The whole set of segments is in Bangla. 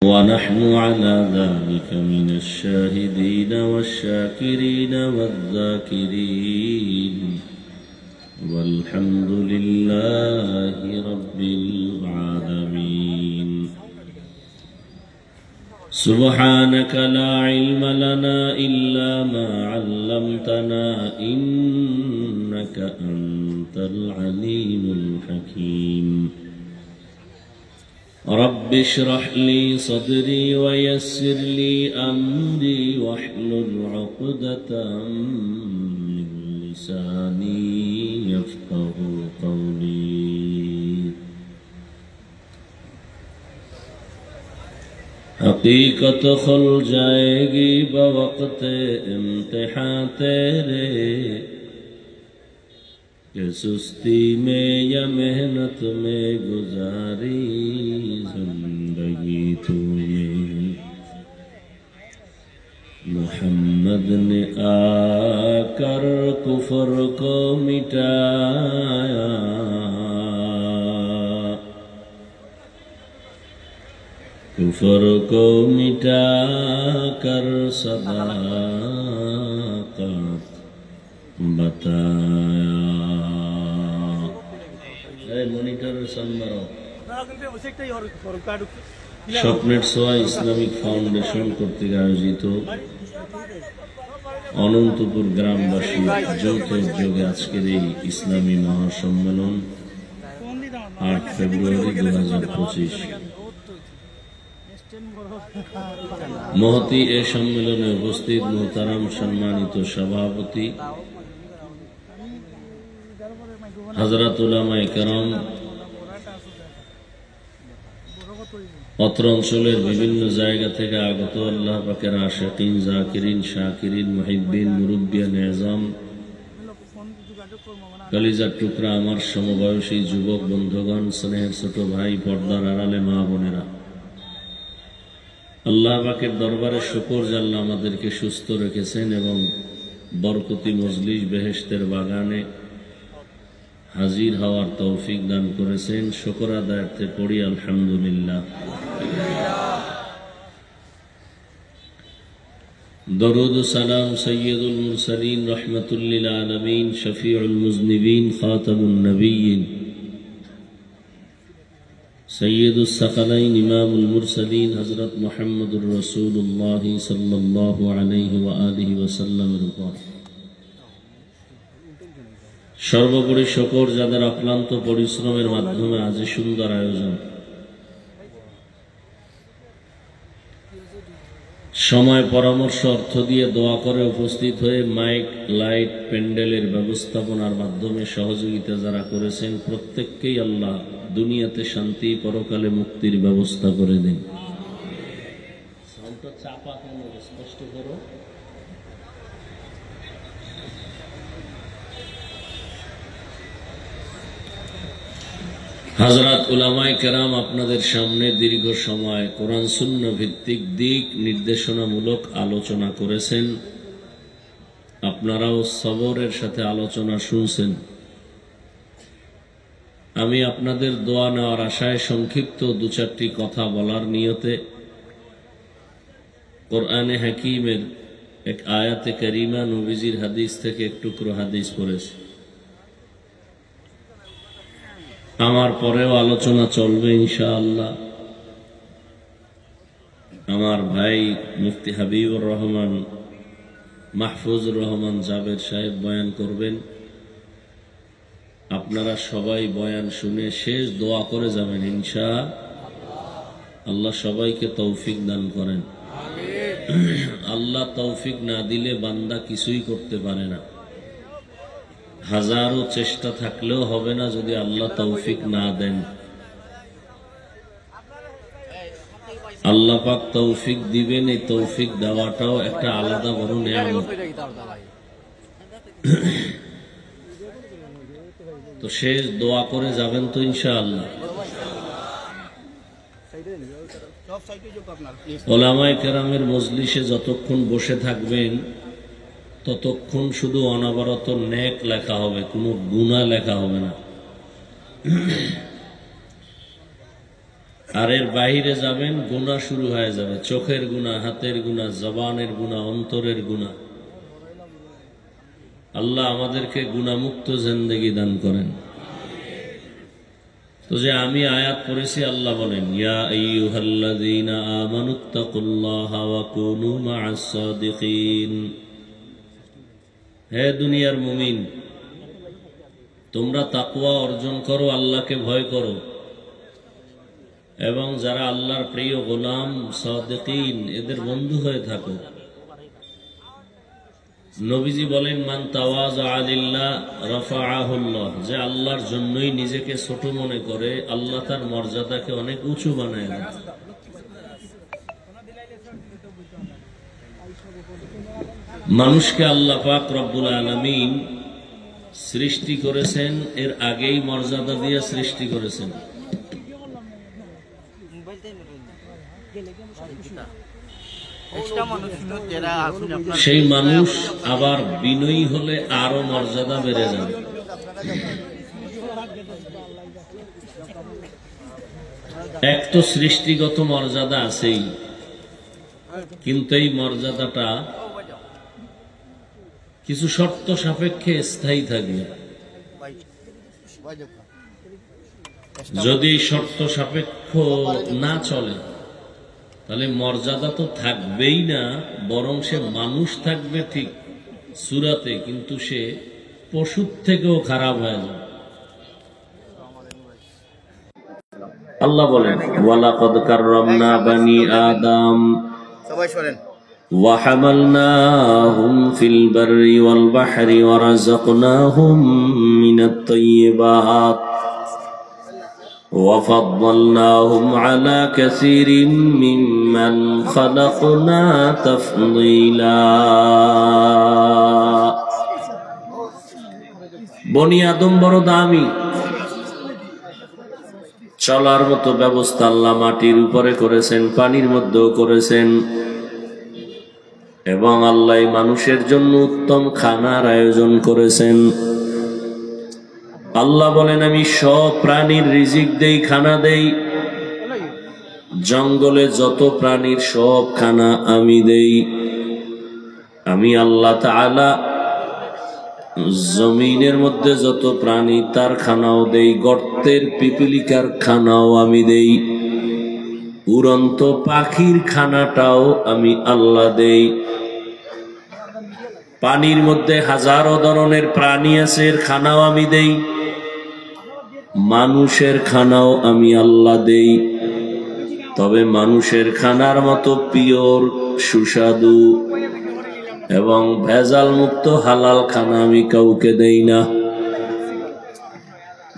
ونحن على ذلك من الشاهدين والشاكرين والذاكرين والحمد لله رب العالمين. سبحانك لا علم لنا إلا ما علمتنا إنك أنت العليم الحكيم. رب اشرح لي صدري ويسر لي أمري واحلل عقدة من لساني يفقه قولي. حقیقت کھل جائے گی بوقت امتحان تیرے کہ سستی میں یا محنت میں گزاری زندگی تو یہ محمد نے آ کر کفر کو مٹایا، کفر کو مٹا کر صداقت بتایا۔ মনিটর সামনে স্বপ্নের ছোঁয়া ইসলামিক ফাউন্ডেশন কর্তৃক আয়োজিত অনন্তপুর গ্রামবাসী যৌথ উদ্যোগে আজকের এই ইসলামী মহাসম্মেলন 8 ফেব্রুয়ারি 2025। মহতি এ সম্মেলনে উপস্থিত মোহতারাম সম্মানিত সভাপতি হযরত উলামায়ে কেরাম, অত্র অঞ্চলের বিভিন্ন জায়গা থেকে আগত আল্লাহ পাকের আশিকিন, জাকিরিন, শাকিরিন, মুহিব্বিন, মুরব্বিয়ান এজাম, কলিজার টুকরা আমার সমবয়সী যুবক বন্ধুগণ, স্নেহের ছোট ভাই, পর্দার আড়ালে মা বোনেরা, আল্লাহ পাকের দরবারে শুকর যে আল্লাহ আমাদেরকে সুস্থ রেখেছেন এবং বরকতি মজলিস বেহেশতের বাগানে হাজির হওয়ার তৌফিক দান করেছেন। শুকর আদায়ার্থে পড়ি আলহামদুলিল্লাহ। দরুদ সালাম সৈয়দুল মুরসালিন রহমাতুল লিল আলামিন শফিউল মুজনিবিন খাতামুন নবিয়্যিন সৈয়দুস সাকালাইন ইমামুল মুরসালিন হযরত মুহাম্মদুর রাসূলুল্লাহ সাল্লাল্লাহু আলাইহি ওয়া আলিহি ওয়াসাল্লামের উপর সর্বোপরি শুকর যাদের অক্লান্ত পরিশ্রমের মাধ্যমে আজ সুন্দর আয়োজন, সময়, পরামর্শ, অর্থ দিয়ে দোয়া করে উপস্থিত হয়ে মাইক, লাইট, প্যান্ডেলের ব্যবস্থাপনার মাধ্যমে সহযোগিতা যারা করেছেন প্রত্যেককেই আল্লাহ দুনিয়াতে শান্তি, পরকালে মুক্তির ব্যবস্থা করে দেন। সাউন্ডটা চাপা কেন, স্পষ্ট করো। হযরত উলামায়ে কেরাম আপনাদের সামনে দীর্ঘ সময় কোরআন সুন্নাহ ভিত্তিক দিক নির্দেশনামূলক আলোচনা করেছেন। আপনারাও সবরের সাথে আলোচনা শুনছেন। আমি আপনাদের দোয়া নেওয়ার আশায় সংক্ষিপ্ত 2-4টি কথা বলার নিয়তে কোরআনে হাকিমের এক আয়াতে কারিমা, নবীজির হাদিস থেকে এক টুকরো হাদিস পড়েছি। আমার পরেও আলোচনা চলবে ইনশাআল্লাহ। আমার ভাই মুফতি হাবিবুর রহমান, মাহফুজুর রহমান জাবের সাহেব বয়ান করবেন। আপনারা সবাই বয়ান শুনে শেষ দোয়া করে যাবেন ইনশাআল্লাহ। আল্লাহ সবাইকে তৌফিক দান করেন। আল্লাহ তৌফিক না দিলে বান্দা কিছুই করতে পারে না। হাজারো চেষ্টা থাকলেও হবে না যদি আল্লাহ তৌফিক না দেন। আল্লাহ পাক তৌফিক দিবেন, এই তৌফিক দেওয়াটাও একটা আলাদা বড় নিয়ামত। তো শেষ দোয়া করে যাবেন তো ইনশাআল্লাহ। উলামায়ে কেরামের মজলিসে যতক্ষণ বসে থাকবেন ততক্ষণ শুধু অনবরত নেক লেখা হবে, কোনো গুনাহ লেখা হবে না। আর এর বাইরে যাবেন, গুনাহ শুরু হয়ে যাবে। চোখের গুনাহ, হাতের গুনাহ, জবানের গুনাহ, অন্তরের গুনাহ। আল্লাহ আমাদেরকে গুনাহমুক্ত জিন্দেগি দান করেন। তো যে আমি আয়াত পড়েছি, আল্লাহ বলেন, ইয়া আইয়ুহাল্লাযীনা আমানুত্তাকুল্লাহা ওয়া কুনু মা'আস সাদিকিন। হে দুনিয়ার মুমিন, তোমরা তাকওয়া অর্জন করো, আল্লাহকে ভয় করো, এবং যারা আল্লাহর প্রিয় গোলাম সাদিকিন, এদের বন্ধু হয়ে থাকো। নবীজি বলেন, মান তাওয়াযা লিল্লাহ রাফাআহুল্লাহ, যে আল্লাহর জন্যই নিজেকে ছোট মনে করে, আল্লাহ তার মর্যাদাকে অনেক উঁচু বানায় দেন। মানুষকে আল্লাহ পাক রব্বুল আলামিন সৃষ্টি করেছেন, এর আগেই মর্যাদা দিয়ে সৃষ্টি করেছেন। সেই মানুষ আবার বিনয়ী হলে আরো মর্যাদা বেড়ে যাবে। এক তো সৃষ্টিগত মর্যাদা আছেই, কিন্তু এই মর্যাদাটা কিছু শর্ত সাপেক্ষে স্থায়ী থাকবে। যদি শর্ত সাপেক্ষ না চলে, তাহলে মর্যাদা তো থাকবেই না, বরং সে মানুষ থাকবে ঠিক সুরাতে, কিন্তু সে পশুর থেকেও খারাপ হয়ে যাবে। আল্লাহ বলেন, ওয়ালাকাদ কাররামনা বানি আদম, সবাই শুনেন, ওয়া হামালনাহুম ফিল বাররি ওয়াল বাহরি ওয়া রাযাকনাহুম মিনাত তাইয়্যিবাত وفضلناهم على كثير ممن خلقنا تفضيلا। বনি আদম বড় দামি, চলার মতো ব্যবস্থা আল্লাহ মাটির উপরে করেছেন, পানির মধ্যেও করেছেন, এবং আল্লাহ মানুষের জন্য উত্তম খানার আয়োজন করেছেন। আল্লাহ বলেন, আমি সব প্রাণীর রিজিক দেই, খানা দেই। জঙ্গলে যত প্রাণীর সব খানা আমি দেই। আমি আল্লাহ তাআলা জমিনের মধ্যে যত প্রাণী তার খানাও দেই, গর্তের পিপিলিকার খানাও আমি দেই, উড়ন্ত পাখির খানাটাও আমি আল্লাহ দেই। পানির মধ্যে হাজারো ধরনের প্রাণী আছে, এর খানাও আমি দেই। মানুষের খানাও আমি আল্লাহ দেই, তবে মানুষের খানার মতো পিওর, সুস্বাদু এবং ভেজাল মুক্ত হালাল খানা আমি কাউকে দেই না।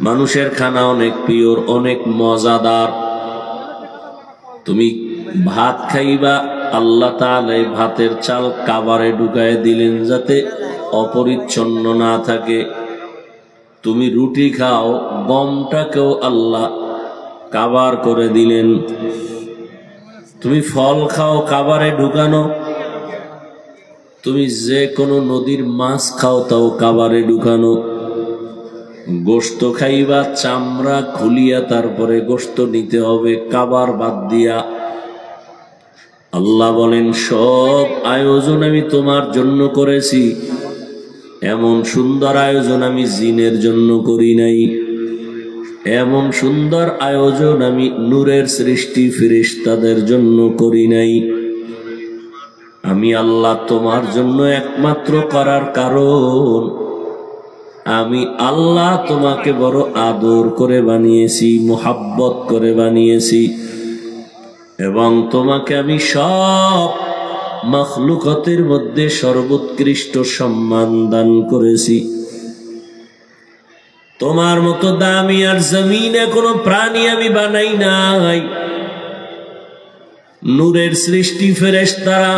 মানুষের খানা অনেক পিওর, অনেক মজাদার। তুমি ভাত খাইবা, আল্লাহ তাআলা ভাতের চাল কাবারে ঢুকায় দিলেন যাতে অপরিচ্ছন্ন না থাকে। তুমি রুটি খাও, গমটাকেও আল্লাহ কাবার করে দিলেন। তুমি ফল খাও, কাবারে ঢুকানো। তুমি যে কোনো নদীর মাছ খাও, তাও কাবারে ঢুকানো। গোশত খাইবা, চামড়া খুলিয়া তারপরে গোশত নিতে হবে, কাবার বাদ দিয়া। আল্লাহ বলেন, সব আয়োজন আমি তোমার জন্য করেছি, এমন সুন্দর আয়োজন আমি জিনের জন্য করি নাই। এমন সুন্দর আয়োজন আমি নূরের সৃষ্টি ফেরেশতাদের জন্য করি নাই। আমি আল্লাহ তোমার জন্য একমাত্র করার কারণ, আমি আল্লাহ তোমাকে বড় আদর করে বানিয়েছি, মোহাব্বত করে বানিয়েছি, এবং তোমাকে আমি সব মখলুকতের মধ্যে সর্বোৎকৃষ্ট সম্মান দান করেছি। তোমার মতো দামি আর জমিনে কোনো প্রাণী আমি বানাই নাই। নূরের সৃষ্টি ফেরেশতারা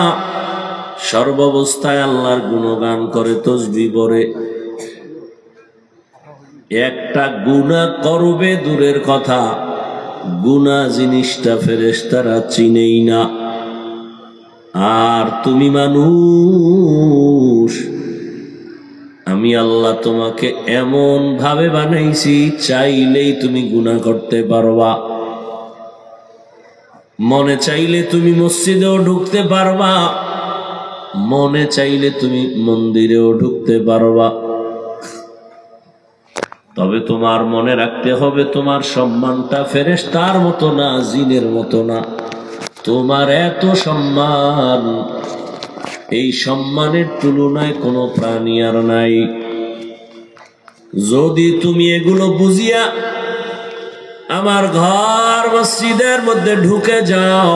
সর্বাবস্থায় আল্লাহর গুণগান করে, তাসবিহ পড়ে। একটা গুনাহ করবে দূরের কথা, গুনাহ জিনিসটা ফেরেশতারা চিনেই না। আর তুমি মানুষ, আমি আল্লাহ তোমাকে এমন ভাবে বানাইছি, চাইলেই তুমি গুনাহ করতে পারবা। মনে চাইলে তুমি মসজিদেও ঢুকতে পারবা, মনে চাইলে তুমি মন্দিরেও ঢুকতে পারবা। তবে তোমার মনে রাখতে হবে তোমার সম্মানটা ফেরেশতার মতো না, জিনের মতো না। তোমার এত সম্মান, এই সম্মানের তুলনায় কোনো প্রাণী আর নাই। যদি তুমি এগুলো বুঝিয়া আমার ঘর মসজিদের মধ্যে ঢুকে যাও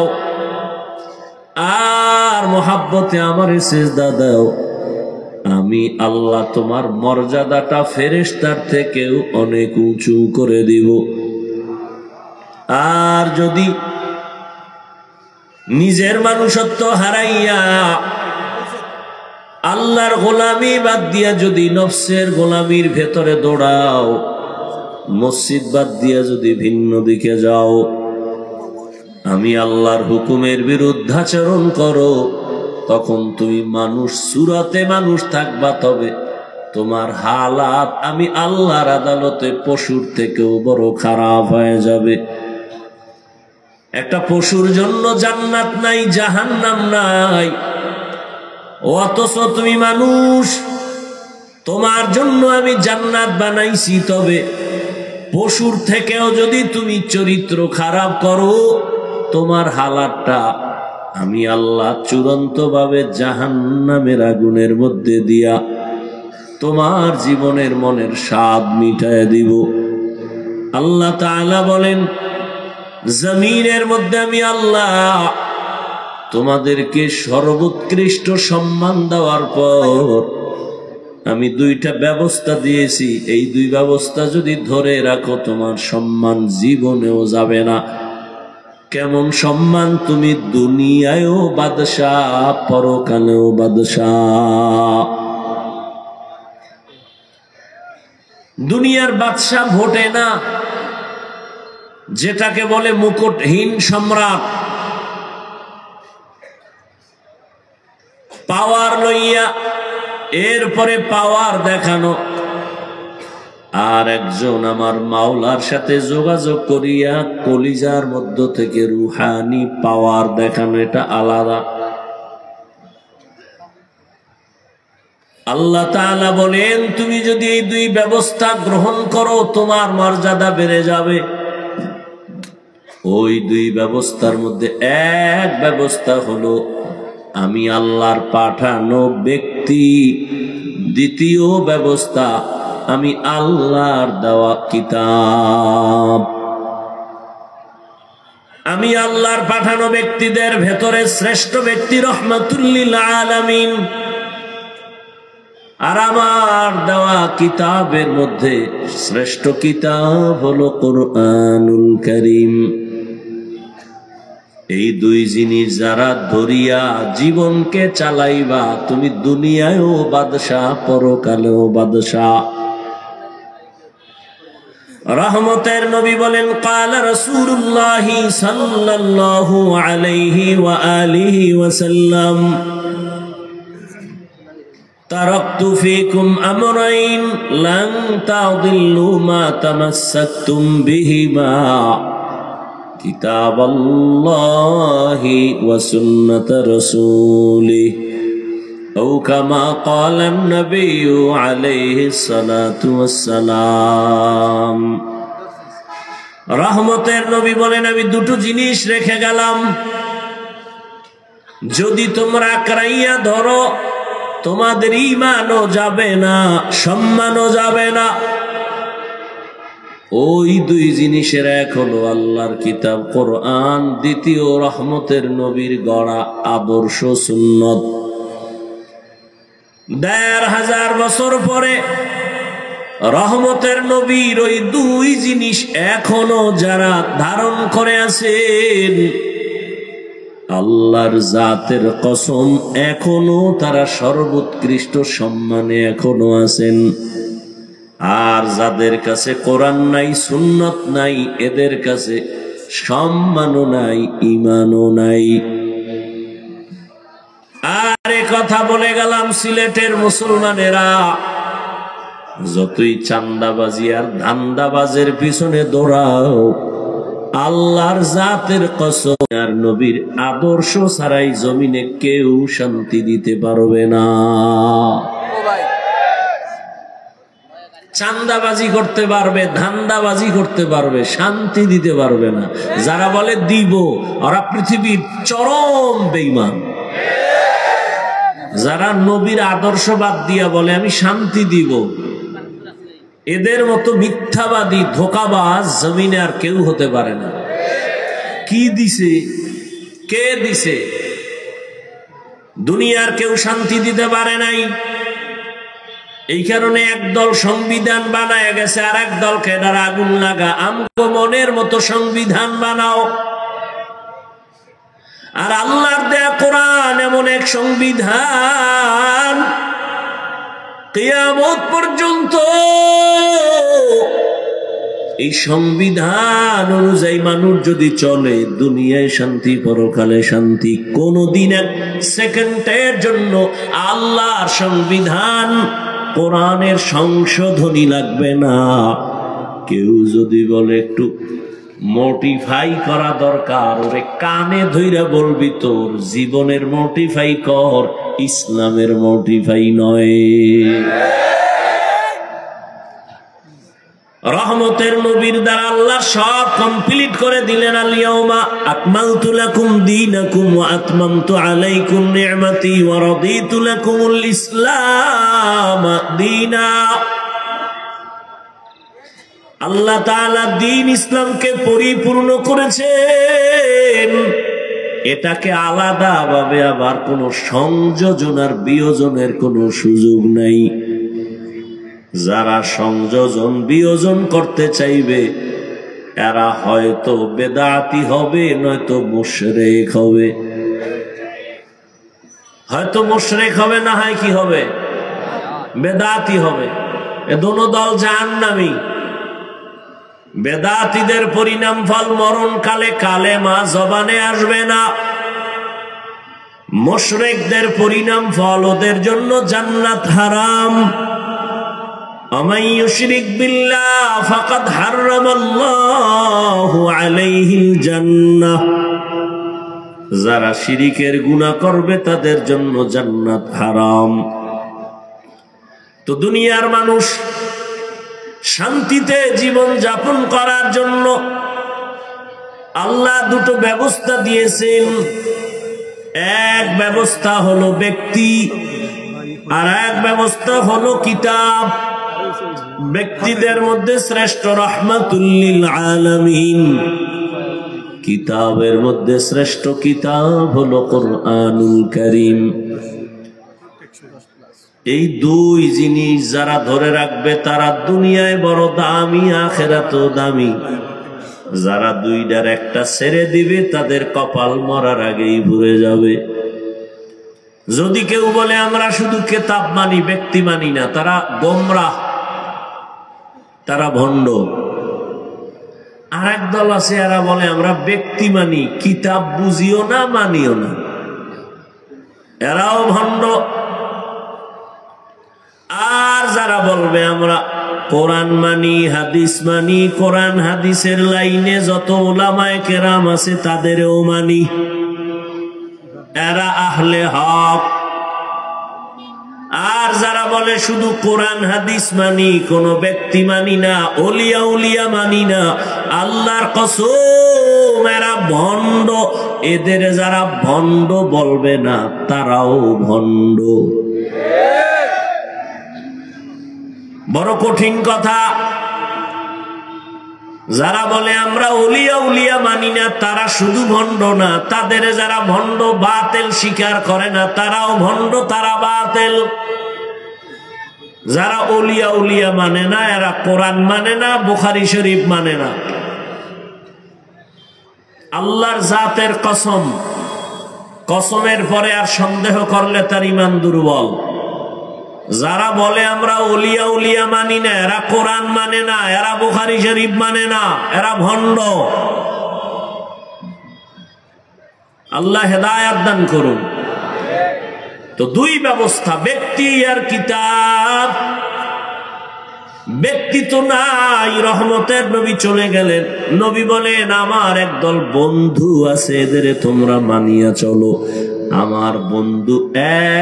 আর মোহাব্বতে আমার সিজদা দাও, আমি আল্লাহ তোমার মর্যাদাটা ফেরেশতার থেকেও অনেক উঁচু করে দিব। আর যদি নিজের মানুষত্ব হারাইয়া আল্লাহর গোলামি বাদ দিয়া যদি নফসের গোলামির ভেতরে দৌড়াও, মসজিদ বাদ দিয়া যদি ভিন্ন দিকে যাও, আমি আল্লাহর হুকুমের বিরুদ্ধাচরণ করো, তখন তুমি মানুষ সুরাতে মানুষ থাকবা, তবে তোমার হালাত আমি আল্লাহর আদালতে পশুর থেকেও বড় খারাপ হয়ে যাবে। একটা পশুর জন্য জান্নাত নাই, জাহান্নাম নাই, অথচ তুমি মানুষ, তোমার জন্য আমি জান্নাত বানাইছি। তবে পশুর থেকেও যদি তুমি চরিত্র খারাপ করো, তোমার হালাতটা আমি আল্লাহ চূড়ান্ত ভাবে জাহান্নামের আগুনের মধ্যে দিয়া তোমার জীবনের মনের স্বাদ মিটায় দিব। আল্লাহ তাআলা বলেন, জমিনের মধ্যে আমি আল্লাহ তোমাদেরকে সর্বোৎকৃষ্ট সম্মান দেওয়ার পর আমি দুইটা ব্যবস্থা দিয়েছি। এই দুই ব্যবস্থা যদি ধরে রাখো, তোমার সম্মান জীবনেও যাবে না। কেমন সম্মান? তুমি দুনিয়ায়ও বাদশাহ, পরকালেও বাদশাহ। দুনিয়ার বাদশাহ ভোটে না, যেটাকে বলে মুকুটহীন সম্রাট, পাওয়ার লইয়া এরপরে পাওয়ার দেখানো। আর একজন আমার মাওলার সাথে যোগাযোগ করিয়া কলিজার মধ্য থেকে রুহানি পাওয়ার দেখানো, এটা আলাদা। আল্লাহ তাআলা বলেন, তুমি যদি এই দুই ব্যবস্থা গ্রহণ করো, তোমার মর্যাদা বেড়ে যাবে। ওই দুই ব্যবস্থার মধ্যে এক ব্যবস্থা হলো আমি আল্লাহর পাঠানো ব্যক্তি, দ্বিতীয় ব্যবস্থা আমি আল্লাহর দেওয়া কিতাব। আমি আল্লাহর পাঠানো ব্যক্তিদের ভেতরে শ্রেষ্ঠ ব্যক্তি রহমাতুল লিল আলামিন, আর আমার দেওয়া কিতাবের মধ্যে শ্রেষ্ঠ কিতাব হলো কোরআনুল কারীম। এই দুই জিনিস যারা ধরিয়া জীবনকে চালাইবা, তুমি দুনিয়ায়ও বাদশাহ, পরকালেও বাদশাহ। রহমতের নবী বলেন, ক্বালা রাসূলুল্লাহ সাল্লাল্লাহু আলাইহি ওয়া আলিহি ওয়াসাল্লাম, তারাকতু ফীকুম আমরাইন লান তাদিল্লু মা তামাসসাকতুম বিহিমা, কিতাবাল্লাহি ওয়া সুন্নাত রাসূলিহি, আও কামা ক্বালান নবিয়্যু আলাইহিস সালাতু ওয়াস সালাম। রহমতের নবী বলেন, আমি দুটো জিনিস রেখে গেলাম, যদি তোমরা আঁকড়াইয়া ধরো, তোমাদের ঈমানও যাবে না, সম্মানও যাবে না। ওই দুই জিনিসের এক হলো আল্লাহর কিতাব কোরআন, দ্বিতীয় রহমতের নবীর গড়া আদর্শ সুন্নত। ১৫০০ বছর পরে রহমতের নবীর ওই দুই জিনিস এখনো যারা ধারণ করে আছেন, আল্লাহর জাতের কসম, এখনো তারা সর্বোৎকৃষ্ট সম্মানে এখনো আছেন। আর যাদের কাছে কোরআন নাই, সুন্নত নাই, এদের কাছে সম্মানও নাই, ঈমানও নাই। আর এ কথা বলে গেলাম, সিলেটের মুসলমানেরা যতই চান্দাবাজি আর ধান্দাবাজের পিছনে দৌড়াও, আল্লাহর জাতের কসম, আর নবীর আদর্শ ছাড়াই জমিনে কেউ শান্তি দিতে পারবে না। চান্দাবাজি করতে পারবে, ধান্দাবাজি করতে পারবে, শান্তি দিতে পারবে না। যারা বলে দিব, ওরা পৃথিবীর চরম বেঈমান। যারা নবীর আদর্শ বাদ দিয়া বলে আমি শান্তি দিব, এদের মতো মিথ্যাবাদী ধোঁকাবাজ জমিনে আর কেউ হতে পারে না। কি দিছে? কে দিছে? দুনিয়ার কেউ শান্তি দিতে পারে নাই। এই কারণে একদল সংবিধান বানায় গেছে, আর এক দলকে এটার আগুন লাগা, আমগো মনের মতো সংবিধান বানাও। আর আল্লাহর দেয়া কোরআন এমন এক সংবিধান, কিয়ামত পর্যন্ত এই সংবিধান অনুযায়ী মানুষ যদি চলে, দুনিয়ায় শান্তি, পরকালে শান্তি। কোনদিন এক সেকেন্ডের জন্য আল্লাহর সংবিধান, কোরআনের সংশোধনী লাগবে না। কেউ যদি বলে একটু মোটিফাই করা দরকার, ওরে কানে ধইরা বলবি তোর জীবনের মোটিফাই কর, ইসলামের মোটিফাই নয়। রহমতের নবীর দ্বারা আল্লাহ সব কমপ্লিট করে দিলেন। আল ইয়াউমা আকমালতু লাকুম দীনাকুম ওয়া আতমামতু আলাইকুম নি'মাতি ওয়া রাদিতু লাকুমুল ইসলাম দীনা। আল্লাহ তাআলা দ্বীন ইসলামকে পরিপূর্ণ করেছেন। এটাকে আলাদাভাবে আবার কোনো সংযোজন আর বিয়োজনের কোনো সুযোগ নাই। যারা সংযোজন বিয়োজন করতে চাইবে, এরা হয়তো বেদাতি হবে, নয়তো মুশরিক হবে। হয়তো মুশরিক হবে, না হয় কি হবে? বেদাতি হবে। এ দোনো দল জাহান্নামী। বেদাতীদের পরিণাম ফল মরণকালে কালেমা জবানে আসবে না। মুশরিকদের পরিণাম ফল ওদের জন্য জান্নাত হারাম। আমান ইউশরিক বিল্লাহ ফাকাদ হারামাল্লাহু আলাইহিল জান্নাহ। যারা শিরিকের গুনাহ করবে তাদের জন্য জান্নাত হারাম। তো দুনিয়ার মানুষ শান্তিতে জীবন যাপন করার জন্য আল্লাহ দুটো ব্যবস্থা দিয়েছেন। এক ব্যবস্থা হলো ব্যক্তি, আর এক ব্যবস্থা হলো কিতাব। ব্যক্তিদের মধ্যে শ্রেষ্ঠ রাহমাতুল লিল আলামিন, কিতাবের মধ্যে শ্রেষ্ঠ কিতাব হলো কুরআনুল কারীম। এই দুই জিনিস যারা ধরে রাখবে তারা দুনিয়ায় বড় দামি, আখিরাতেও দামি। যারা দুইটার একটা ছেড়ে দিবে তাদের কপাল মরার আগেই ভরে যাবে। যদি কেউ বলে আমরা শুধু কিতাব মানি, ব্যক্তি মানি না, তারা গোমরাহ, তারা ভণ্ড। আর এক দল আছে, এরা বলে আমরা ব্যক্তি মানি, কিতাব বুঝিও না, মানিও না, এরাও ভণ্ড। আর যারা বলবে আমরা কোরআন মানি, হাদিস মানি, কোরআন হাদিসের লাইনে যত উলামায়ে কেরাম আছে তাদেরও মানি, এরা আহলে হক। আর যারা বলে শুধু কোরআন হাদিস মানি, কোন ব্যক্তি মানি না, ওলিয়া উলিয়া মানি না, আল্লাহর কসম এরা ভণ্ড। এদের যারা ভণ্ড বলবে না তারাও ভণ্ড। বড় কঠিন কথা। যারা বলে আমরা ওলিয়া উলিয়া মানি না তারা শুধু ভণ্ড না, তাদের যারা ভণ্ড বাতিল স্বীকার করে না তারাও ভণ্ড, তারা বাতিল। যারা ওলিয়া উলিয়া মানে না এরা কোরআন মানে না, বুখারী শরীফ মানে না। আল্লাহর জাতের কসম, কসমের পরে আর সন্দেহ করলে তার ঈমান দুর্বল। যারা বলে আমরা ওলিয়া উলিয়া মানি না, এরা কোরআন মানে না, এরা বুখারী শরীফ মানে না, এরা ভণ্ড। আল্লাহ হেদায়েত দান করুন। তো দুই ব্যবস্থা, ব্যক্তি আর কিতাব। ব্যক্তি তো নাই, রহমতের নবী চলে গেলেন। নবী বলেন আমার একদল বন্ধু আছে, এদের তোমরা মানিয়া চলো। আমার বন্ধু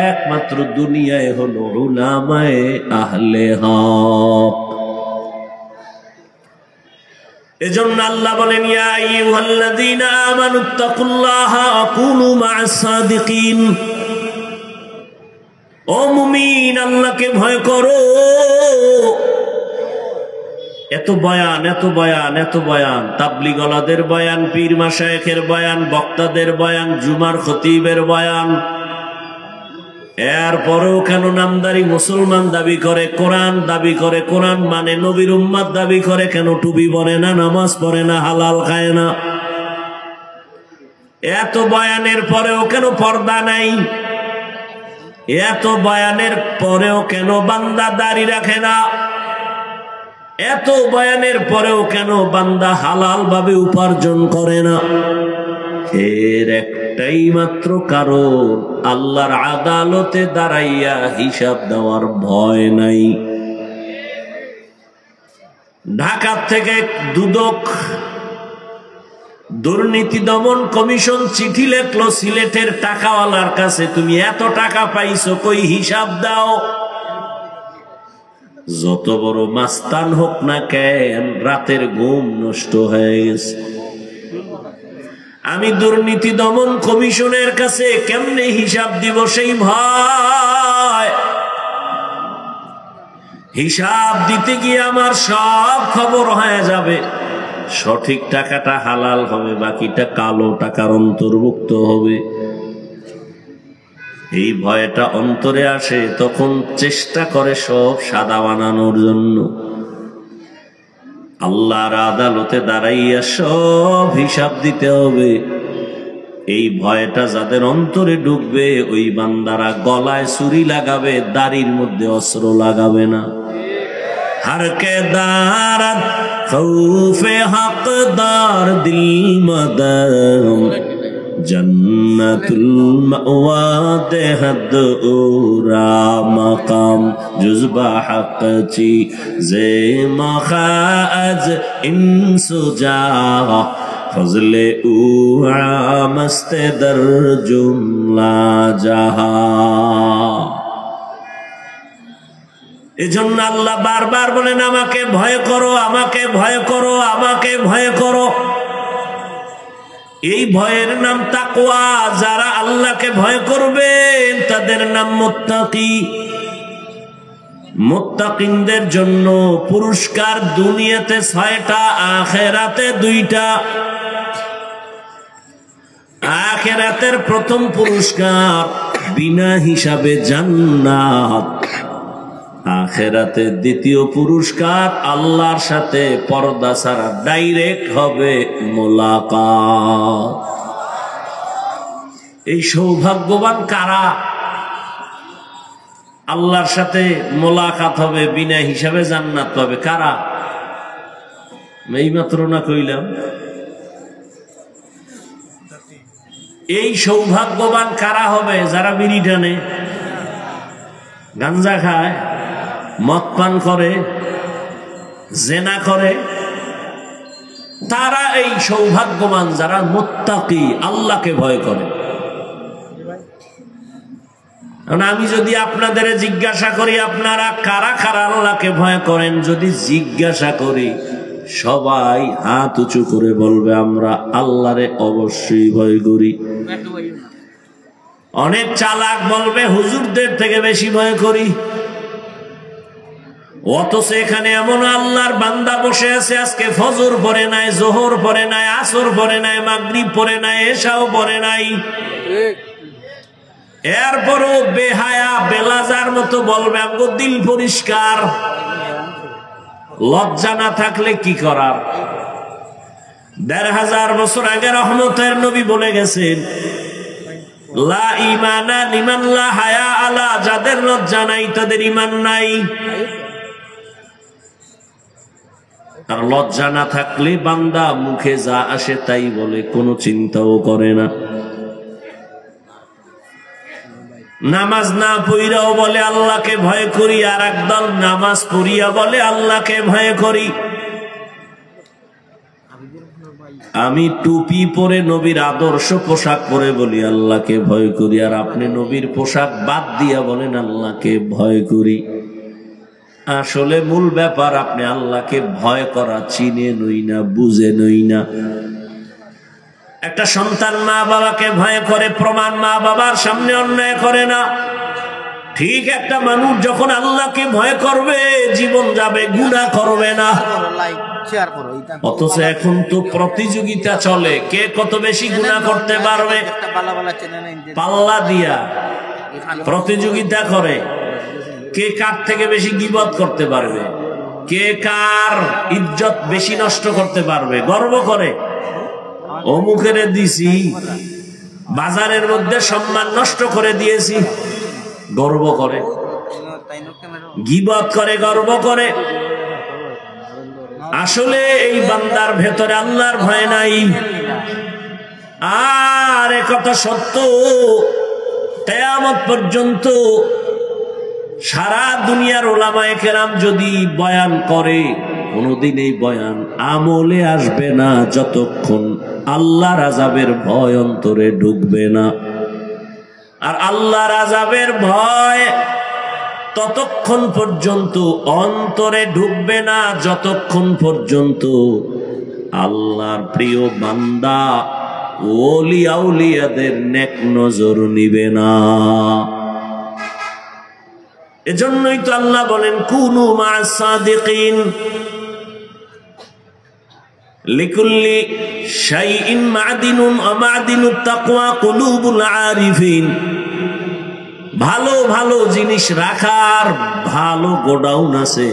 একমাত্র দুনিয়ায় হলো উলামায়ে আহলে হক। এজন্য আল্লাহ বলেন ইয়া আইয়ুহাল্লাযীনা আমানুত্তাকুল্লাহা ওয়া কুনু মা'আস সাদিকিন। ও মুমিন, আল্লাহকে ভয় করো। এত বয়ান, এত বয়ান, এত বয়ান, তাবলীগওয়ালাদের বয়ান, পীর মাশায়েখের বয়ান, বক্তাদের বয়ান, জুমার খতিবের বয়ান, এরপরেও কেন নামদারি মুসলমান দাবি করে, কোরআন দাবি করে, কোরআন মানে, নবীর উম্মত দাবি করে, কেন টুপি পরে না, নামাজ পড়ে না, হালাল খায় না? এত বয়ানের পরেও কেন পর্দা নাই? এত বয়ানের পরেও কেন বান্দা দাড়ি রাখে না? এত বয়ানের পরেও কেন বান্দা হালাল ভাবে উপার্জন করে না? এর একটাই মাত্র কারণ, আল্লাহর আদালতে দাঁড়াইয়া হিসাব দেওয়ার ভয় নাই। ঢাকা থেকে দুদক দুর্নীতি দমন কমিশন চিঠি লেখলো সিলেটের টাকাওয়ালার কাছে, তুমি এত টাকা পাইছো, কই হিসাব দাও। যত বড় মাস্তান হোক না কেন, রাতের ঘুম নষ্ট হয়ে গেছে। আমি দুর্নীতি দমন কমিশনের কাছে কেমনে হিসাব দিব সেই ভয়। হিসাব দিতে গিয়ে আমার সব খবর হয়ে যাবে। সঠিক টাকাটা হালাল হবে, বাকিটা কালো টাকার অন্তর্ভুক্ত হবে। এই ভয়টা অন্তরে আসে, তখন চেষ্টা করে সব সাদা বানানোর জন্য। আল্লাহর আদালতে দাঁড়াইয়া সব হিসাব দিতে হবে। এই ভয়টা যাদের অন্তরে ঢুকবে, ওই বান্দারা গলায় ছুরি লাগাবে, দাড়ির মধ্যে অস্ত্র লাগাবে না। হরকে দারাত খৌফে হকদার দিল মদম, জন্নতুল মাওয়া দেহদ ওরা মাকাম জুজবা হক চি জে মখাজ ইনসুজা ফজলে উআ মস্তে দর জুমলা জাহা। এজন্য আল্লাহ বারবার বলেন আমাকে ভয় করো, আমাকে ভয় করো, আমাকে ভয় করো। এই ভয়ের নাম তাকওয়া। যারা আল্লাহকে ভয় করবেন তাদের নাম মুত্তাকি। মুত্তাকিনদের জন্য পুরস্কার দুনিয়াতে 6টা, আখিরাতে 2টা। আখিরাতের প্রথম পুরস্কার বিনা হিসাবে জান্নাত। আখিরাতে দ্বিতীয় পুরস্কার আল্লাহর সাথে পর্দা ছাড়া ডাইরেক্ট হবে মোলাকাত। এই সৌভাগ্যবান কারা? আল্লাহর সাথে মোলাকাত হবে, বিনা হিসাবে জান্নাত পাবে। কারা? এইমাত্র না কইলাম? এই সৌভাগ্যবান কারা হবে? যারা বিড়ি টানে, গাঞ্জা খায়, মদ পান করে, জেনা করে, তারা এই সৌভাগ্যবান যারা মুত্তাকি, আল্লাহকে ভয় করে। আমি যদি আপনাদের জিজ্ঞাসা করি আপনারা কারা কারা আল্লাহকে ভয় করেন, যদি জিজ্ঞাসা করি সবাই হাত উঁচু করে বলবে আমরা আল্লাহরে অবশ্যই ভয় করি। অনেক চালাক বলবে হুজুরদের থেকে বেশি ভয় করি। অথচ এখানে এমন আল্লাহর বান্দা বসে আছে, আজকে ফজর পড়ে নাই, জোহর পড়ে নাই, আসর পড়ে নাই, মাগরিব পড়ে নাই, এশাও পড়ে নাই, এরপরও বেহায়া বেলাজার মতো বলবে আমগো দিল পরিষ্কার। লজ্জা না থাকলে কি করার? ১৫০০ বছর আগে রহমতের নবী বলে গেছেন, লা ঈমানা লিমান লা হায়া আলা, যাদের লজ্জা নাই তাদের ঈমান নাই। আর লজ্জা না থাকলে বান্দা মুখে যা আসে তাই বলে, কোনো চিন্তাও করে না। নামাজ না পড়িয়াও বলে আল্লাহকে ভয় করি, আর একদল নামাজ পড়িয়া বলে আল্লাহকে ভয় করি। আমি টুপি পরে নবীর আদর্শ পোশাক পরে বলি আল্লাহকে ভয় করি, আর আপনি নবীর পোশাক বাদ দিয়া বলেন আল্লাহকে ভয় করি। আসলে মূল ব্যাপার আপনি আল্লাহকে ভয় করা চিনে নই না, বুঝে নই না। একটা সন্তান মা বাবাকে ভয় করে, প্রমাণ মা বাবার সামনে অন্যায় করে না। ঠিক একটা মানুষ যখন আল্লাহকে ভয় করবে জীবন যাবে, গুনাহ করবে না। অথচ এখন তো প্রতিযোগিতা চলে, কে কত বেশি গুনাহ করতে পারবে, পাল্লা দিয়া প্রতিযোগিতা করে, কে কার থেকে বেশি গীবত করতে পারবে, কে কার ইজ্জত বেশি নষ্ট করতে পারবে। গর্ব করে অমুকের দিছি, বাজারের মধ্যে সম্মান নষ্ট করে দিয়েছি, গর্ব করে, গীবত করে, গর্ব করে। আসলে এই বান্দার ভেতরে আল্লাহর ভয় নাই। আর একথা সত্য, কিয়ামত পর্যন্ত সারা দুনিয়ার উলামায়ে কেরাম যদি বয়ান করে, কোনদিন এই বয়ান আমলে আসবে না যতক্ষণ আল্লাহর আযাবের ভয় অন্তরে ঢুকবে না। আর আল্লাহর আযাবের ভয় ততক্ষণ পর্যন্ত অন্তরে ঢুকবে না যতক্ষণ পর্যন্ত আল্লাহর প্রিয় বান্দা ওলি আউলিয়াদের নেক নজর নিবে না। এজন্যই তো আল্লাহ বলেন কুনু মা'আস সাদিকিন, লিকুল্লি শাইইন মা'দিনুন ওয়া মা'দিনুত তাকওয়া কুলুবুল আরিফিন। ভালো ভালো জিনিস রাখার ভালো গোডাউন আছে,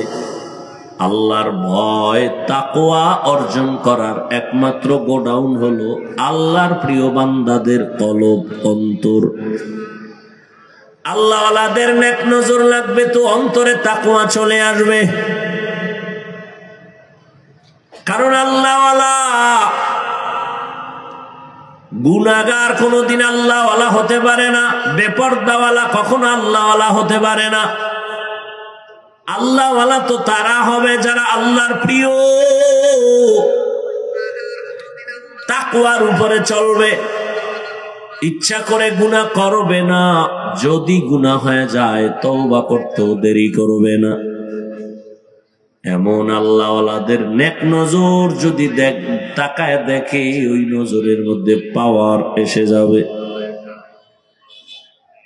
আল্লাহর ভয় তাকওয়া অর্জন করার একমাত্র গোডাউন হলো আল্লাহর প্রিয় বান্দাদের কলব, অন্তর। আল্লাহওয়ালাদের নেক নজর লাগবে তো অন্তরে তাকওয়া চলে আসবে। কারণ আল্লাহওয়ালা গুনাহগার কোনদিন আল্লাহওয়ালা হতে পারে না, বেপরদাওয়ালা কখনো আল্লাহওয়ালা হতে পারে না। আল্লাহওয়ালা তো তারা হবে যারা আল্লাহর প্রিয়, তাকওয়ার উপরে চলবে, ইচ্ছা করে গুনাহ করবে না, যদি গুনাহ হয়ে যায় তওবা করতেও দেরি করবে না। এমন আল্লাহওয়ালাদের নেক নজর যদি তাকায় দেখে, ওই নজরের মধ্যে পাওয়ার এসে যাবে।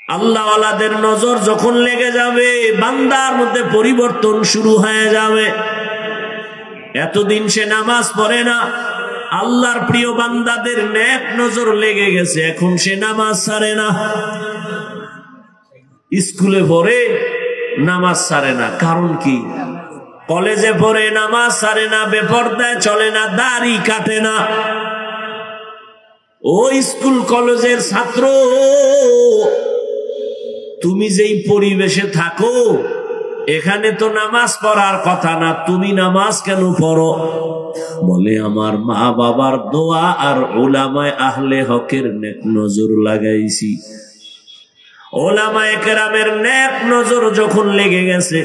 আল্লাহওয়ালাদের নজর যখন লেগে যাবে, বান্দার মধ্যে পরিবর্তন শুরু হয়ে যাবে। এতদিন সে নামাজ পড়ে না, আল্লাহর প্রিয় বান্দাদের নেক নজর লেগে গেছে, এখন সে নামাজ ছাড়ে না। স্কুলে পড়ে নামাজ ছাড়ে না, কারণ কি? কলেজে পড়ে নামাজ ছাড়ে না, বেপরদায় চলে না, দাড়ি কাটে না। ওই স্কুল কলেজের ছাত্র, তুমি যেই পরিবেশে থাকো এখানে তো নামাজ পড়ার কথা না, তুমি নামাজ কেন পড়ো? বলে আমার মা বাবার দোয়া আর উলামায়ে আহলে হকের নেক নজর লাগাইছি। উলামায়ে কেরামের নেক নজর যখন লেগে গেছে,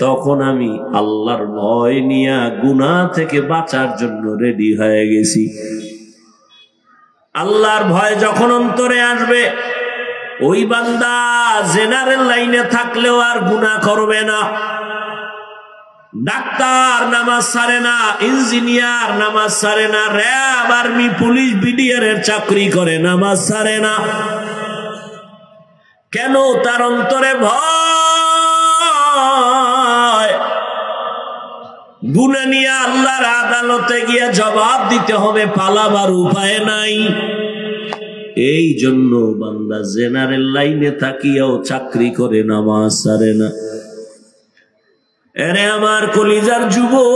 তখন আমি আল্লাহর ভয় নিয়ে গুনাহ থেকে বাঁচার জন্য রেডি হয়ে গেছি। আল্লাহর ভয় যখন অন্তরে আসবে, ওই বান্দা জেনারেল লাইনে থাকলেও আর গুনাহ করবে না। ডাক্তার নামাজ ছাড়ে না, ইঞ্জিনিয়ার নামাজ ছাড়ে না, র্যাব, আর্মি, পুলিশ, বিডিআর এর চাকরি করে, নামাজ ছাড়ে না। কেন? তার অন্তরে ভয়। গুনাহ নিয়ে আল্লাহর আদালতে গিয়ে জবাব দিতে হবে, পালাবার উপায় নাই। এই জন্য বান্দা জেনারেল লাইনে থাকিয়াও চাকরি করে, নামাজ ছাড়ে না। এরে আমার কলিজার যুবক,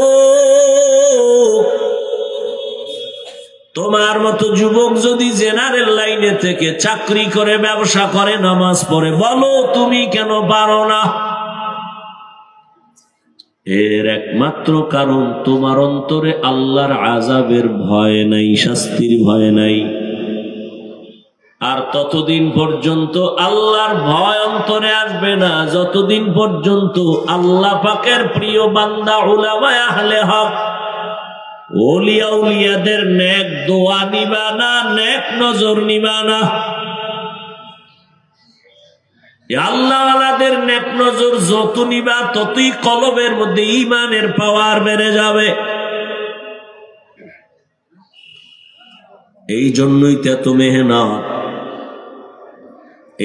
তোমার মতো যুবক যদি জেনারেল লাইনে থেকে চাকরি করে, ব্যবসা করে, নামাজ পড়ে, বলো তুমি কেন পারো না? এর একমাত্র কারণ তোমার অন্তরে আল্লাহর আযাবের ভয় নাই, শাস্তির ভয় নাই। আর ততদিন পর্যন্ত আল্লাহর ভয় অন্তরে আসবে না যতদিন পর্যন্ত আল্লাহ পাকের প্রিয় বান্দা উলামায়ে আহলে হক ওলিয়া উলিয়াদের নেক দোয়া নিবা না, নেক নজর নিবা না। আল্লাহ ওয়ালাদের নেক নজর যত নিবা ততই কলবের মধ্যে ঈমানের পাওয়ার বেড়ে যাবে। এই জন্যই তো এত মেহনত।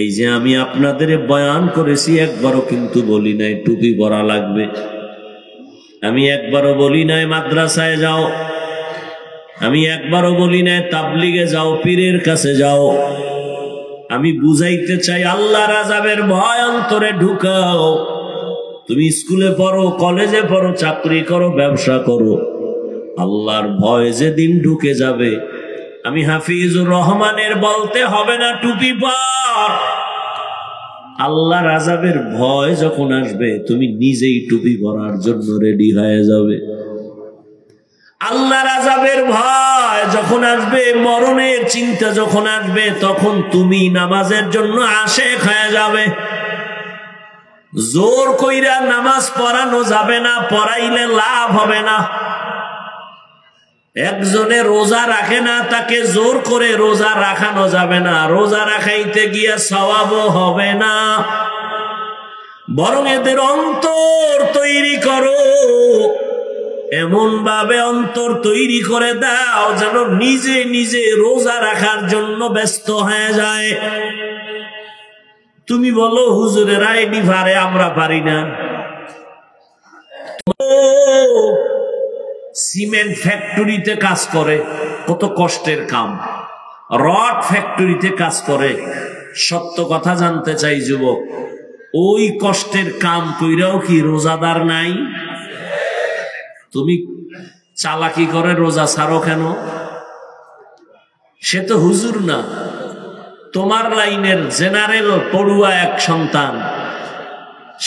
এই যে আমি আপনাদের বয়ান করেছি একবারও কিন্তু বলি নাই টুপি পরা লাগবে, আমি একবারও বলি নাই মাদ্রাসায় যাও, আমি একবারও বলি নাই তাবলিগে যাও, পীরের কাছে যাও। আমি বুঝাইতে চাই আল্লাহর আযাবের ভয় অন্তরে ঢুকাও। তুমি স্কুলে পড়ো, কলেজে পড়ো, চাকরি করো, ব্যবসা করো, আল্লাহর ভয় যেদিন ঢুকে যাবে, আমি হাফিজুর রহমানের বলতে হবে না টুপি পর। আল্লাহর আযাবের ভয় যখন আসবে তুমি নিজেই টুপি পরার জন্য রেডি হয়ে যাবে। আল্লাহর আযাবের ভয় যখন আসবে, মরণের চিন্তা যখন আসবে, তখন তুমি নামাজের জন্য আশেক হয়ে যাবে। জোর কইরা নামাজ পড়ানো যাবে না, পড়াইলে লাভ হবে না। একজনে রোজা রাখে না, তাকে জোর করে রোজা রাখানো যাবে না, রোজা রাখাইতে গিয়া সওয়াবও হবে না। বরং এদের অন্তর তৈরি করো, এমন ভাবে অন্তর তৈরি করে দাও যেন নিজে নিজে রোজা রাখার জন্য ব্যস্ত হয়ে যায়। তুমি বলো হুজুরেরা এডি পারে, আমরা পারি না। সিমেন্ট ফ্যাক্টরিতে কাজ করে, কত কষ্টের কাম। রড ফ্যাক্টরিতে কাজ করে। সত্য কথা জানতে চাই যুবক, ওই কষ্টের কাম কইরাও কি রোজাদার নাই? তুমি চালাকি করে রোজা ছাড়ো কেন? সে তো হুজুর না, তোমার লাইনের জেনারেল পড়ুয়া এক সন্তান।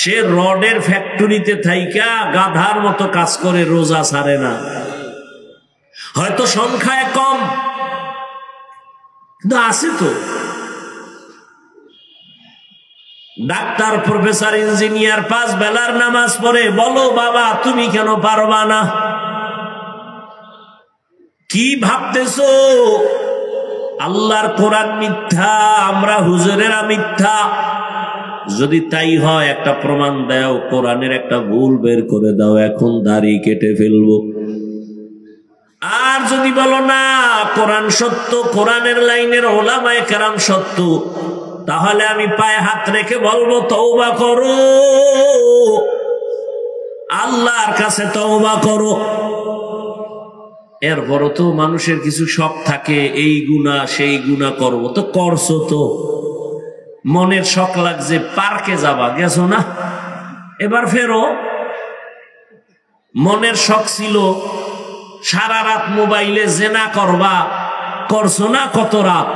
সে রডের ফ্যাক্টরিতে থাইকা গাধার মতো কাজ করে, রোজা ছাড়ে না। হয়তো সংখ্যায় কম, কিন্তু আছে তো। ডাক্তার, প্রফেসর, ইঞ্জিনিয়ার 5 বেলার নামাজ পড়ে। বলো বাবা তুমি কেন পারবা না? কি ভাবতেছো আল্লাহর কোরআন মিথ্যা, আমরা হুজুরেরা মিথ্যা? যদি তাই হয় একটা প্রমাণ দাও, কোরআনের একটা ভুল বের করে দাও, এখন দাড়ি কেটে ফেলবো। আর যদি বলো না কোরআন সত্য, কোরআনের লাইনের ওলামায়ে কেরাম সত্য, তাহলে আমি পায়ে হাত রেখে বলবো তওবা করো, আল্লাহর কাছে তওবা করো। এরপরও তো মানুষের কিছু শখ থাকে, এই গুনাহ সেই গুনাহ করবো, তো করছো তো। মনের শখ লাগছে পার্কে যাবা, গেছো না? এবার ফেরো। মনের শখ ছিল সারা রাত মোবাইলে জেনা করবা, করছো না? কত রাত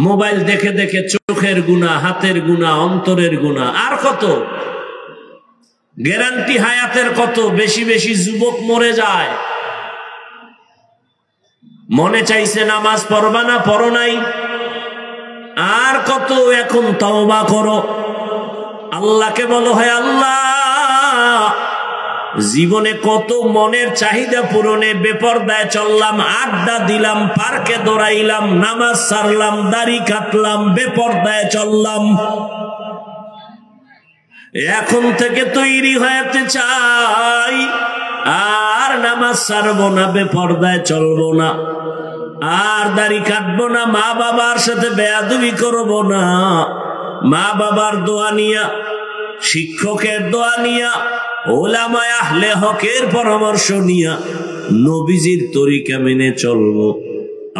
মোবাইল দেখে দেখে চোখের গুনাহ, হাতের গুনাহ, অন্তরের গুনাহ। আর কত গ্যারান্টি হায়াতের? কত বেশি বেশি যুবক মরে যায়। মনে চাইছে নামাজ পড়বা না, পড়ো নাই। আর কত? এখন তওবা করো, আল্লাহকে বলো হে আল্লাহ, জীবনে কত মনের চাহিদা পূরণে বেপরদায় চললাম, আড্ডা দিলাম, পার্কে দৌড়াইলাম, নামাজ ছাড়লাম, দাড়ি কাটলাম, বেপরদায় চললাম। এখন থেকে তৈরি হতে চাই, আর নামাজ ছাড়বো না, বেপরদায় চলবো না, আর দাড়ি কাটবো না, মা বাবার সাথে বেয়াদবি করবো না। মা বাবার দোয়া নিয়া, শিক্ষকের দোয়া নিয়া, ওলামায়ে আহলে হকের পরামর্শ নিয়া নবীজির তরিকা মেনে চলবো।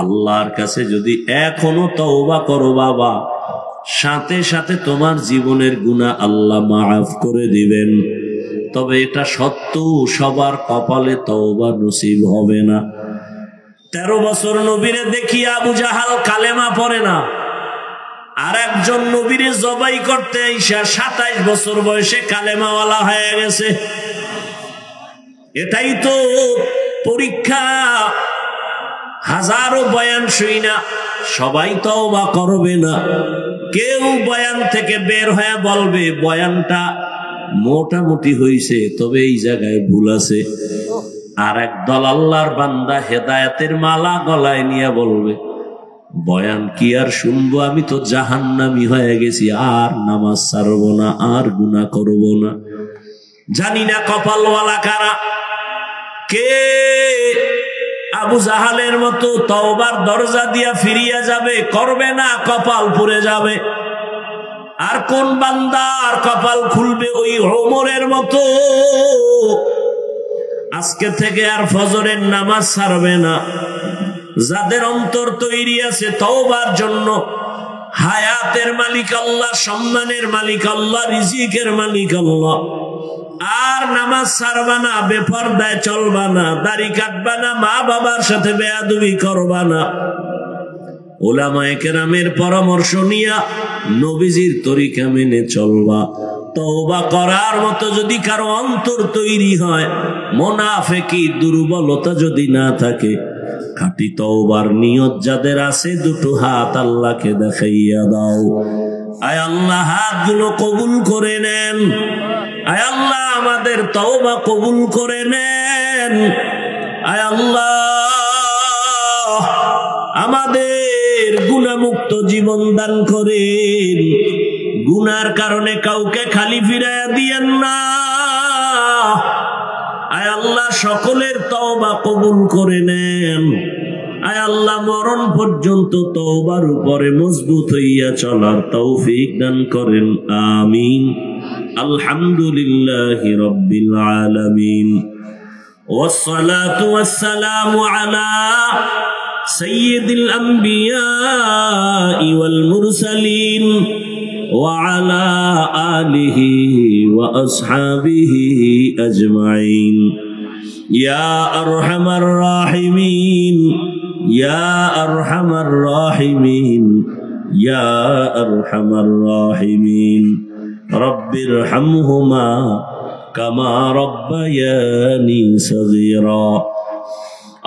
আল্লাহর কাছে যদি এখনো তওবা করো বাবা, সাথে সাথে তোমার জীবনের গুনাহ আল্লাহ মাফ করে দিবেন। তবে এটা সত্য, সবার কপালে তওবা নসিব হবে না। 13 বছর নবীরে দেখি আবু জাহাল কালেমা পড়ে না, আর একজন নবীরে জবাই করতে আইসা 27 বছর বয়সে কালেমাওয়ালা হয়ে গেছে। এটাই তো পরীক্ষা। হাজারো বয়ান শুই না, সবাই তওবা করবে না। কেউ বয়ান থেকে বের হয়ে বলবে বয়ানটা মোটামুটি হইছে, তবে এই জায়গায় ভুল আছে। আর একদল আল্লাহর বান্দা হেদায়েতের মালা গলায় নিয়ে বলবে বয়ান কি আর শুনবো, আমি তো জাহান্নামী হয়ে গেছি, আর নামাজ ছাড়বো না, আর গুনাহ করব না। জানি না কপালওয়ালা কারা। কে আবু জাহালের মতো তওবার দরজা দিয়া ফিরিয়া যাবে, করবে না, কপাল পুড়ে যাবে। আর কোন বান্দার কপাল খুলবে ওই ওমরের মতো, আজকে থেকে আর ফজরের নামাজ ছাড়বে না। যাদের অন্তর তৈরি আছে তওবার জন্য, হায়াতের মালিক আল্লাহ, সম্মানের মালিক আল্লাহ, রিজিকের মালিক আল্লাহ, আর নামাজ ছাড়বা না, বেপরদায় চলবা না, দাড়ি কাটবা না, মা বাবার সাথে বেয়াদবি করবা না, উলামায়ে কেরামের পরামর্শ নিয়া নবীজির তরিকা মেনে চলবা। তওবা করার মতো যদি কারো অন্তর তৈরি হয়, মুনাফিকি দুর্বলতা যদি না থাকে, খাঁটি তওবার নিয়ত যাদের আছে, দুটো হাত আল্লাহকে দেখাইয়া দাও। আয় আল্লাহ, হাতগুলো কবুল করে নেন। আয় আল্লাহ, আমাদের তওবা কবুল করে নেন। আয় আল্লাহ, আমাদের গুনাহমুক্ত জীবন দান করেন। গুনার কারণে কাউকে খালি ফিরাইয়া দিয়েন না। আয় আল্লাহ, সকলের তওবা কবুল করে নেন। আয় আল্লাহ, মরণ পর্যন্ত তওবার উপরে মজবুত হইয়া চলার তৌফিক দান করেন। আমিন। আলহামদুলিল্লাহি রাব্বিল আলামিন। ওয়াসসালাতু ওয়াসসালামু আলা সাইয়্যিদিল আমবিয়া ওয়াল মুরসালিন ওয়া আলা আলিহি ওয়া আসহাবিহি আজমাইন। ইয়া আরহামার রাহিমিন, ইয়া আরহামার রাহিমিন, ইয়া আরহামার রাহিমিন। রব্বিরহামহুমা কামা রব্বায়ানি সগীরা।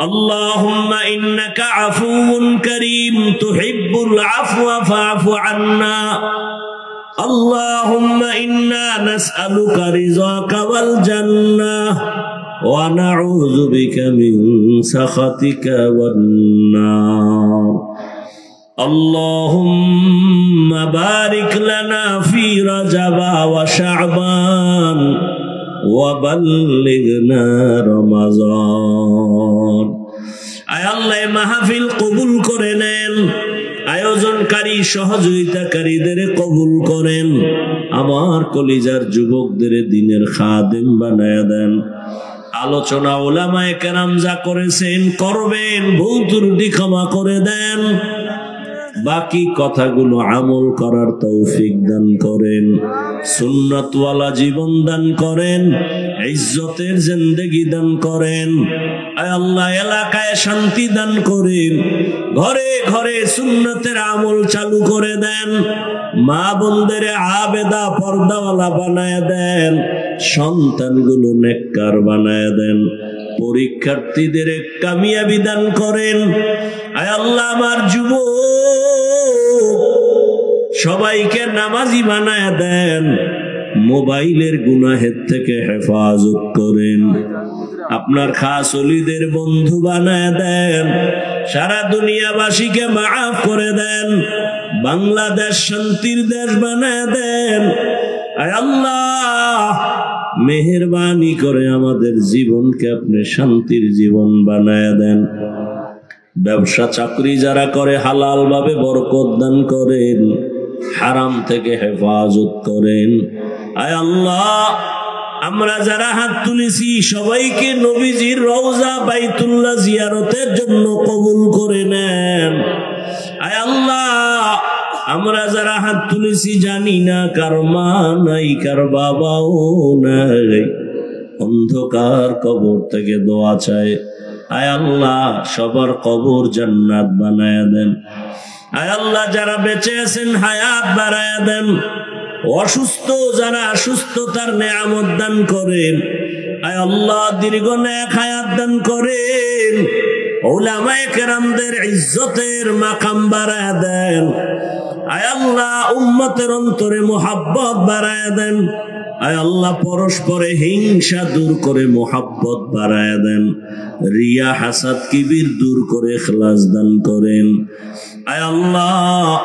اللهم إنك عفو كريم تحب العفو فاعف عنا. اللهم إنا نسألك رضاك والجنة ونعوذ بك من سخطك والنار. اللهم بارك لنا في رجب وشعبان وبلغنا رمضان. আয় আল্লাহ, মাহফিল কবুল করে নেন। আয়োজনকারী সহযোগিতাকারীদের কবুল করেন। আমার কলিজার যুবকদের দিনের খাদেম বানায়া দেন। আলোচনা উলামায়ে কেরাম যা করেছেন, করবেন, ভুল ত্রুটি ক্ষমা করে দেন। বাকি কথাগুলো আমল করার তৌফিক দান করেন। সুন্নাতওয়ালা জীবন দান করেন। ইজ্জতের জিন্দেগি দান করেন। আয় আল্লাহ, এলাকায় শান্তি দান করেন। ঘরে ঘরে সুন্নতের আমল চালু করে দেন। মা বোনদের আবেদা পর্দাওয়ালা বানায় দেন। সন্তানগুলো নেককার বানায় দেন। পরীক্ষার্থীদের কামিয়াবি দান করেন। আয় আল্লাহ, আমার যুবক সবাইকে নামাজি বানায় দেন। মোবাইলের গুনাহের থেকে হেফাজত করেন। আপনার খাস ওলিদের বন্ধু বানায় দেন। সারা দুনিয়াবাসীকে মাফ করে দেন। বাংলাদেশ শান্তির দেশ বানায় দেন। আয় আল্লাহ, মেহেরবানি করে আমাদের জীবনকে আপনি শান্তির জীবন বানায় দেন। ব্যবসা চাকরি যারা করে হালাল ভাবে বরকত দান করেন। হারাম থেকে হেফাজত করেন। আয় আল্লাহ, আমরা যারা হাত তুলেছি সবাইকে নবীজির রওজা বাইতুল্লাহ জিয়ারতের জন্য কবুল করে নেন। আয় আল্লাহ, আমরা যারা হাত তুলেছি জানি না কার মা নাই, কার বাবাও নাই, অন্ধকার কবর থেকে দোয়া চাই। আয় আল্লাহ, সবার কবর জান্নাত বানায়া দেন। আয় আল্লাহ, যারা বেঁচে আছেন হায়াত বাড়ায়া দেন। অসুস্থ যারা সুস্থতার নেয়ামত দান করেন। আয় আল্লাহ, দীর্ঘ নেক হায়াত দান করেন। উলামায়ে কেরামদের ইজ্জতের মাকাম বাড়ায় দেন। আয় আল্লাহ উম্মতের অন্তরে মুহাব্বত বাড়ায় দেন। আয় আল্লাহ পরস্পরে হিংসা দূর করে মুহাব্বত বাড়ায় দেন। রিয়া হাসাদ কিবির দূর করে ইখলাস দান করেন। আয় আল্লাহ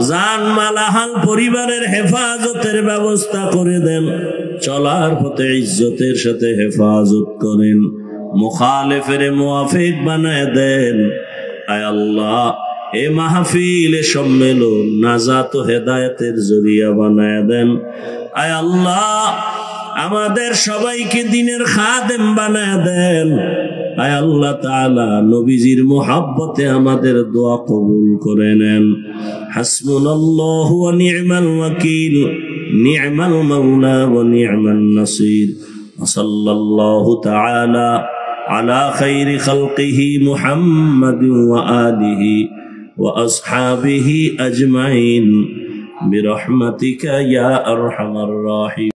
জান মালাহাল পরিবারের হেফাজতের ব্যবস্থা করে দেন। চলার পথে ইজ্জতের সাথে হেফাজত করেন। মুখালেফের মুওয়াফিক বানায় দেন। আয় আল্লাহ এ মাহফিল এ সম্মেলন নাজাত ও হেদায়েতের জরিয়া বানায় দেন। আয় আল্লাহ আমাদের সবাইকে দ্বীনের খাদেম বানায় দেন। আয় আল্লাহ তাআলা নবীজির মুহাব্বতে আমাদের দোয়া কবুল করে নেন। হাসবুনাল্লাহু ওয়া নি'মাল ওয়াকিল, নি'মাল মাওলা ওয়া নি'মান নাসির। ওয়া সাল্লাল্লাহু তাআলা আলা খাইরি খালকিহি মুহাম্মাদিন ওয়া আলিহি ওয়া আসহাবিহি আজমাইন বিরহমাতিকা ইয়া আরহামার রাহিম।